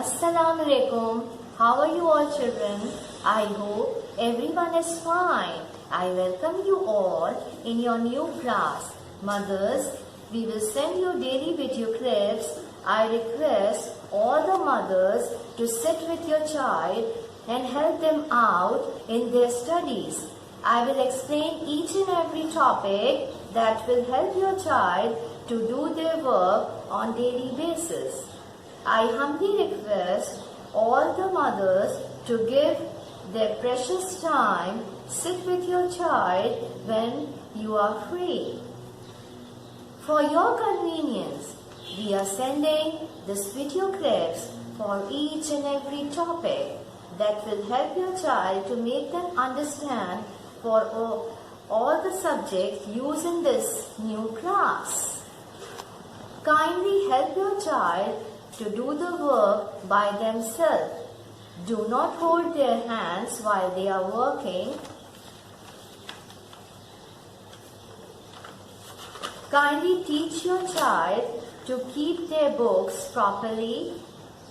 Assalamu alaikum. How are you all children? I hope everyone is fine. I welcome you all in your new class. Mothers, we will send you daily video clips. I request all the mothers to sit with your child and help them out in their studies. I will explain each and every topic that will help your child to do their work on daily basis. I humbly request all the mothers to give their precious time, sit with your child when you are free. For your convenience, we are sending this video clips for each and every topic that will help your child to make them understand for all the subjects used in this new class. Kindly help your child to do the work by themselves. Do not hold their hands while they are working. Kindly teach your child to keep their books properly.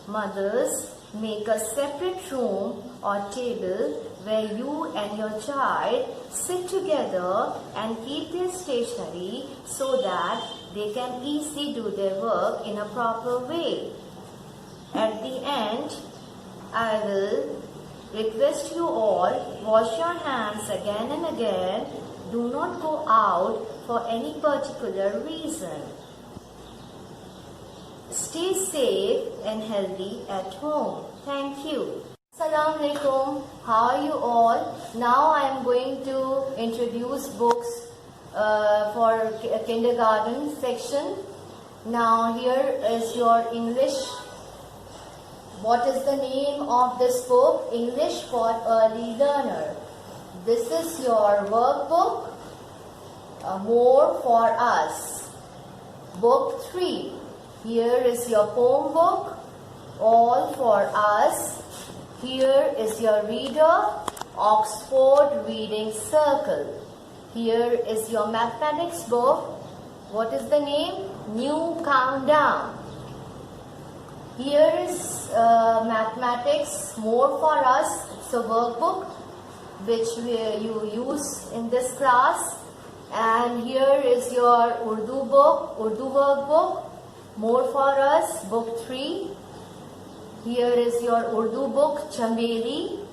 Mothers, make a separate room or table where you and your child sit together and keep their stationery so that they can easily do their work in a proper way. At the end, I will request you all, wash your hands again and again. Do not go out for any particular reason. Stay safe and healthy at home. Thank you. Assalamu alaikum. How are you all? Now I am going to introduce books for kindergarten section. Now here is your English. What is the name of this book? English for Early Learner. This is your workbook. More for Us. Book 3. Here is your poem book. All for Us. Here is your reader. Oxford Reading Circle. Here is your mathematics book. What is the name? New Countdown. Here is mathematics, More for Us. It's a workbook which you use in this class. And here is your Urdu book, Urdu workbook, More for Us, book 3. Here is your Urdu book, Chameli.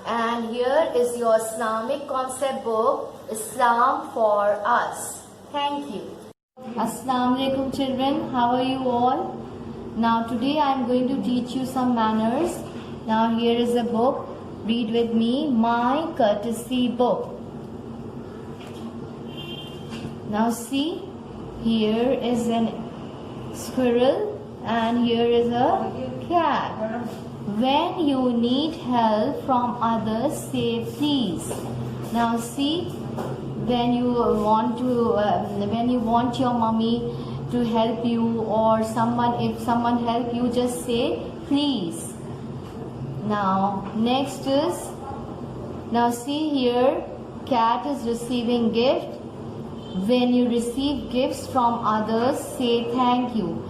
And here is your Islamic concept book, Islam for Us. Thank you. Assalamu alaikum children, how are you all? Now today I am going to teach you some manners. Now here is a book. Read with me, My Courtesy Book. Now see, here is a squirrel and here is a cat. When you need help from others, say please. Now see, when you want your mommy to help you or if someone help you, just say please. Now next is, now see here, cat is receiving gift. When you receive gifts from others, say thank you.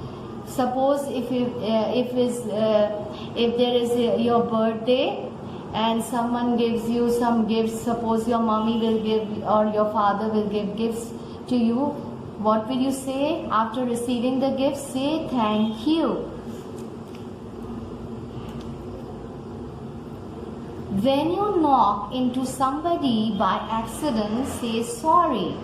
Suppose if there is your birthday and someone gives you some gifts, suppose your mommy will give or your father will give gifts to you, what will you say after receiving the gift? Say thank you. When you knock into somebody by accident, say sorry.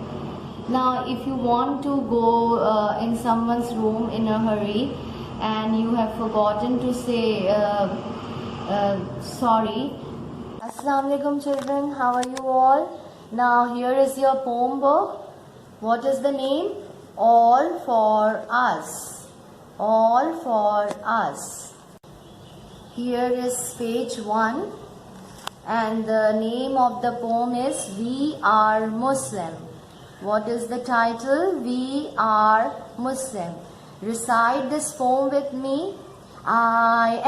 Now if you want to go in someone's room in a hurry and you have forgotten to say sorry. Assalamu alaikum children, how are you all? Now here is your poem book. What is the name? All for Us. All for Us. Here is page 1 and the name of the poem is We Are Muslim. What is the title? We Are Muslim. Recite this poem with me. I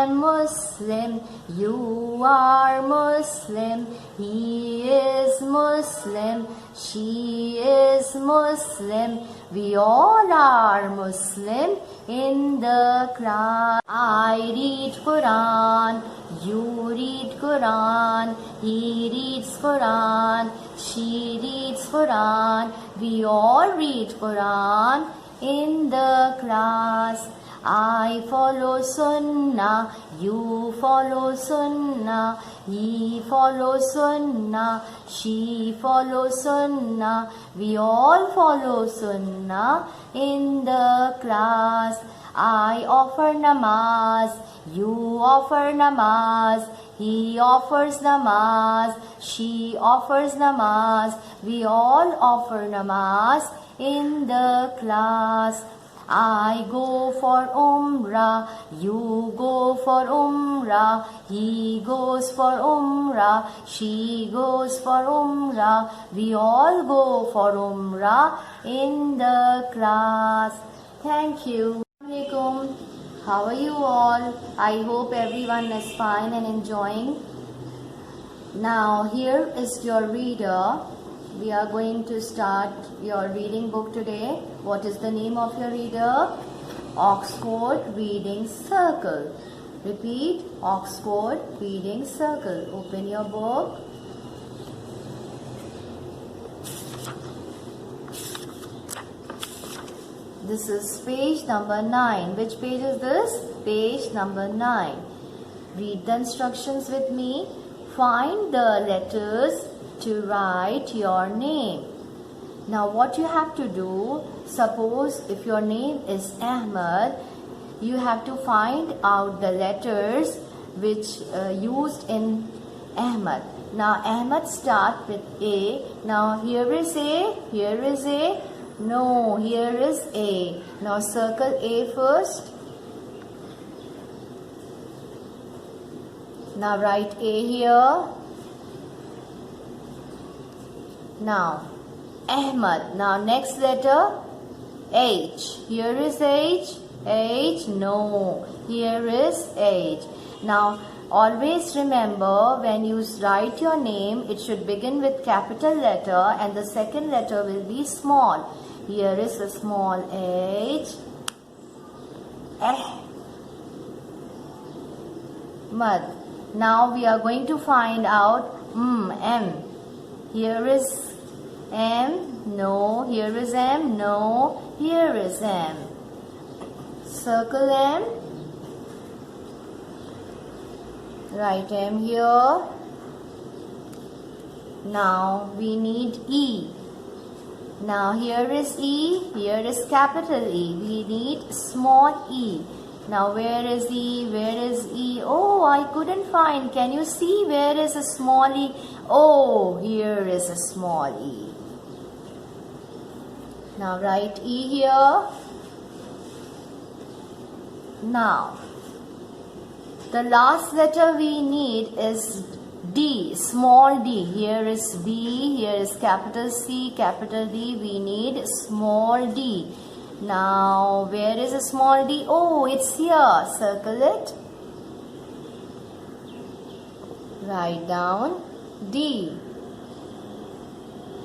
am Muslim, you are Muslim, he is Muslim, she is Muslim, we all are Muslim in the class. I read Quran, you read Quran, he reads Quran, she reads Quran, we all read Quran in the class. I follow Sunnah, you follow Sunnah, he follows Sunnah, she follows Sunnah, we all follow Sunnah in the class. I offer namaz, you offer namaz, he offers namaz, she offers namaz, we all offer namaz in the class. I go for Umrah, you go for Umrah, he goes for Umrah, she goes for Umrah, we all go for Umrah in the class. Thank you. Assalamualaikum. How are you all? I hope everyone is fine and enjoying. Now here is your reader. We are going to start your reading book today. What is the name of your reader? Oxford Reading Circle. Repeat, Oxford Reading Circle. Open your book. This is page number 9. Which page is this? Page number 9. Read the instructions with me. Find the letters to write your name. Now what you have to do, suppose if your name is Ahmad, you have to find out the letters which used in Ahmad. Now Ahmad start with A. Now here is A, here is A. No, here is A. Now circle A first. Now write A here. Now Ahmad. Now next letter H. Here is H. H. No. Here is H. Now always remember, when you write your name, it should begin with capital letter and the second letter will be small. Here is a small H. Ahmad. Now we are going to find out M. Here is M. No. Here is M. No. Here is M. Circle M. Write M here. Now we need E. Now here is E. Here is capital E. We need small E. Now where is E? Where is E? Oh, I couldn't find. Can you see where is a small E? Oh, here is a small E. Now write E here. Now the last letter we need is D, small d. Here is B, here is capital C, capital D. We need small d. Now, where is a small d? Oh, it's here. Circle it. Write down D.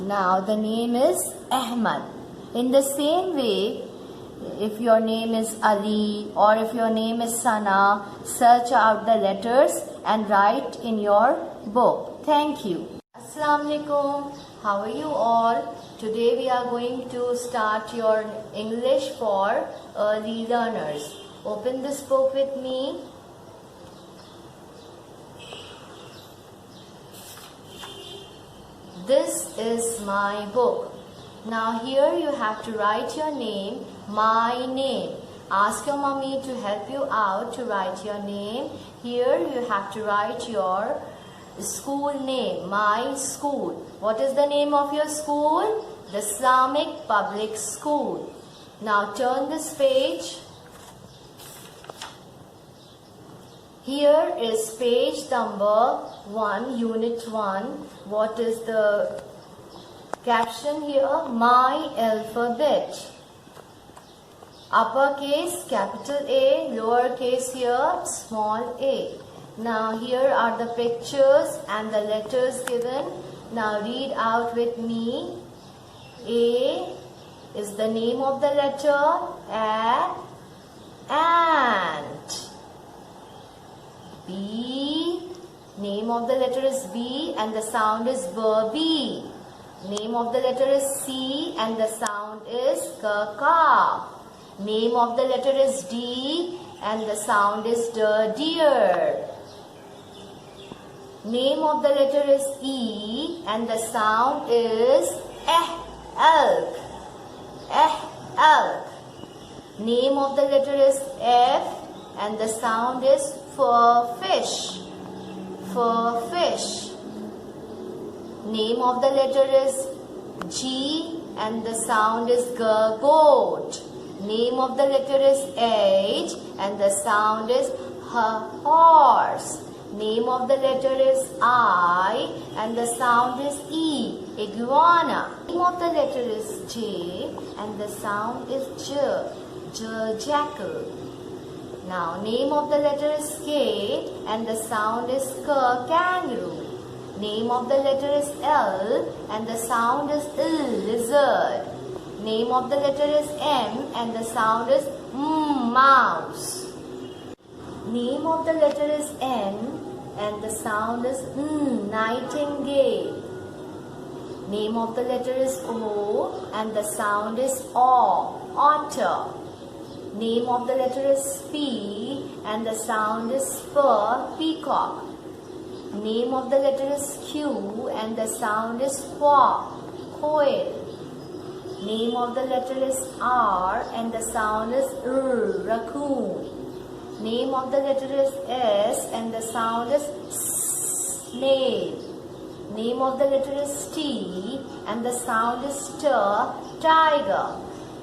Now, the name is Ahmad. In the same way, if your name is Ali or if your name is Sana, search out the letters and write in your book. Thank you. Assalamu alaikum. How are you all? Today we are going to start your English for early learners. Open this book with me. This is my book. Now here you have to write your name, my name. Ask your mommy to help you out to write your name. Here you have to write your school name, my school. What is the name of your school? The Islamic Public School. Now turn this page. Here is page number 1, unit 1. What is the caption here? My alphabet. Uppercase capital A, lowercase here small a. Now here are the pictures and the letters given. Now read out with me. A is the name of the letter. Ant. B, name of the letter is B and the sound is B. Name of the letter is C and the sound is ka. Name of the letter is D and the sound is deer. Name of the letter is E and the sound is elk. Elk. Name of the letter is F and the sound is fish. Fish. Name of the letter is G and the sound is goat. Name of the letter is H and the sound is horse. Name of the letter is I and the sound is E, iguana. Name of the letter is J and the sound is jackal. Now name of the letter is K and the sound is kangaroo. Name of the letter is L and the sound is lizard. Name of the letter is M and the sound is mouse. Name of the letter is N and the sound is nightingale. Name of the letter is O and the sound is otter. Name of the letter is P and the sound is peacock. Name of the letter is Q and the sound is quail. Name of the letter is R and the sound is raccoon. Name of the letter is S and the sound is snail. Name of the letter is T and the sound is tiger.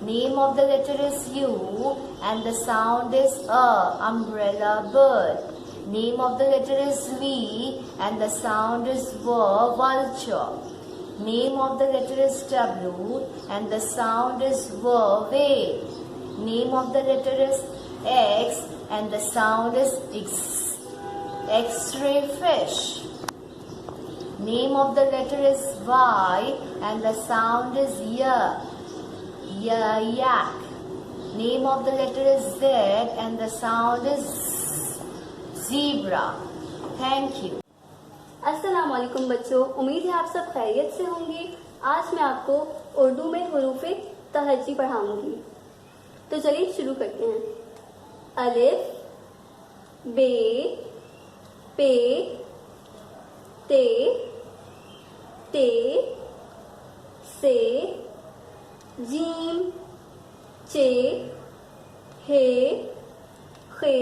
Name of the letter is U and the sound is umbrella bird. Name of the letter is V and the sound is vulture. Name of the letter is W and the sound is whale. Name of the letter is X and the sound is X-ray fish. Name of the letter is Y and the sound is yak. Name of the letter is Z and the sound is zebra. Thank you. अस्सलाम वालेकुम बच्चों, उम्मीद है आप सब खैरियत से होंगे। आज मैं आपको उर्दू में हुरूफ़े तहज्जी पढ़ाऊंगी। तो चलिए शुरू करते हैं। अलिफ, बे, पे, ते, से, जीम, चे, हे, खे,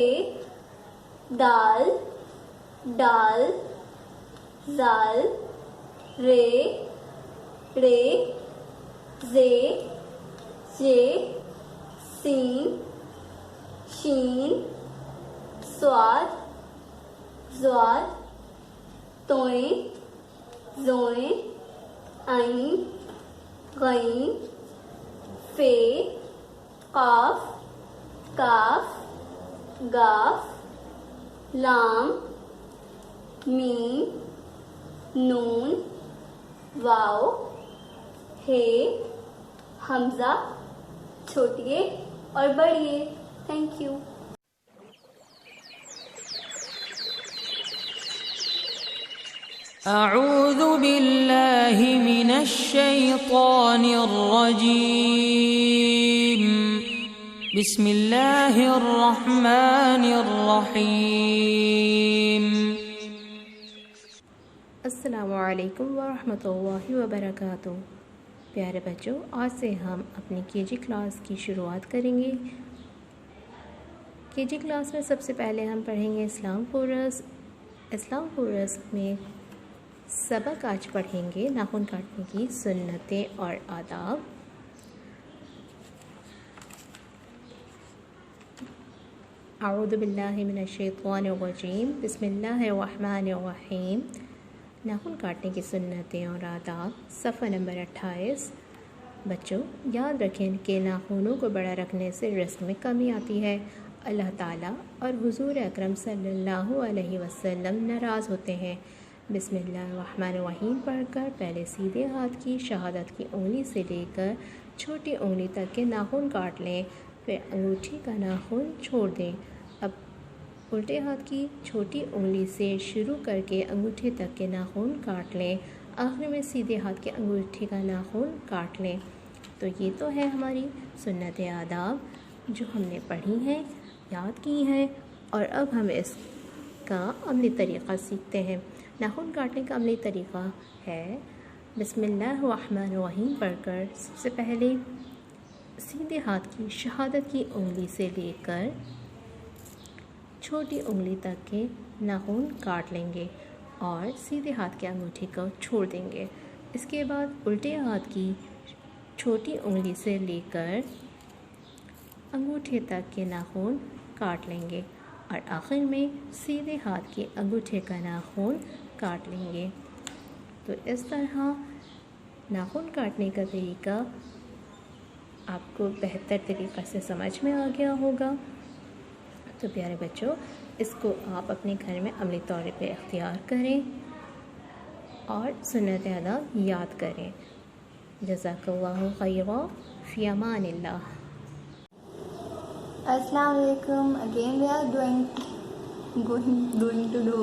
दाल, जाल, रे, जे, सीन, शीन, स्वाद, तोएं, जोएं, आइन, गईन, फे, काफ, गाफ, लाम, मीम, नून, वाव, हे, हमजा, छोटिए और बड़िए। Thank you. أعوذ بالله من الشيطان الرجيم بسم الله الرحمن الرحيم السلام علیکم ورحمۃ اللہ وبرکاتہ۔ پیارے بچوں، آج سے ہم اپنی KG کلاس کی شروعات کریں گے۔ KG کلاس میں سب سے پہلے ہم پڑھیں گے اسلام کورس میں سبق آج پڑھیں گے ناخن کاٹنے کی سنتیں اور آداب۔ اعوذ باللہ من الشیطان الرجیم بسم اللہ الرحمن الرحیم۔ ناخن کاٹنے کی سنتیں اور آداب، صفحہ نمبر 28۔ بچوں یاد رکھیں کہ ناخنوں کو بڑا رکھنے سے رزق میں کمی آتی ہے. اللہ تعالیٰ اور حضور اکرم صلی اللہ علیہ وسلم ناراض ہوتے ہیں. بسم اللہ الرحمن الرحیم پڑھ کر پہلے سیدھے ہاتھ کی شہادت کی انگلی سے لے کر چھوٹی انگلی تک کے ناخن کاٹ لیں. پھر انگوٹھی کا ناخن چھوڑ دیں. اب الٹے ہاتھ کی چھوٹی انگلی سے شروع کر کے انگوٹھی تک کے ناخن کاٹ لیں. آخر میں سیدھے ہاتھ کے انگوٹھی کا ناخن کاٹ لیں. تو یہ تو ہے ہماری سنت آداب جو ہم نے پڑھی ہیں، یاد کی ہیں، اور اب ہم اس کا عملی طریقہ سیکھتے ہیں. ناخن کاٹنے کا عملی طریقہ ہے بسم اللہ الرحمن الرحیم پڑھ کر سب سے پہلے سیدھے ہاتھ کی شہادت کی انگلی سے لے کر چھوٹی انگلی تک کے ناخن کاٹ لیں گے اور سیدھے ہاتھ کے انگوٹھی کو چھوڑ دیں گے. اس کے بعد الٹے ہاتھ کی چھوٹی انگلی سے لے کر انگوٹھے تک کے ناخن کاٹ لیں گے اور آخر میں سیدھے ہاتھ کے انگوٹھے کا ناخن کاٹ لیں گے. تو اس طرح ناخن کاٹنے کا طریقہ آپ کو بہتر طریقے سے سمجھ میں آ گیا ہوگا. تو پیارے بچوں، اس کو آپ اپنے گھر میں عملی طور پہ اختیار کریں اور سنت آداب یاد کریں. جزاک اللہ خیرا، فی امان اللہ. السلام علیکم. Again we are doing to do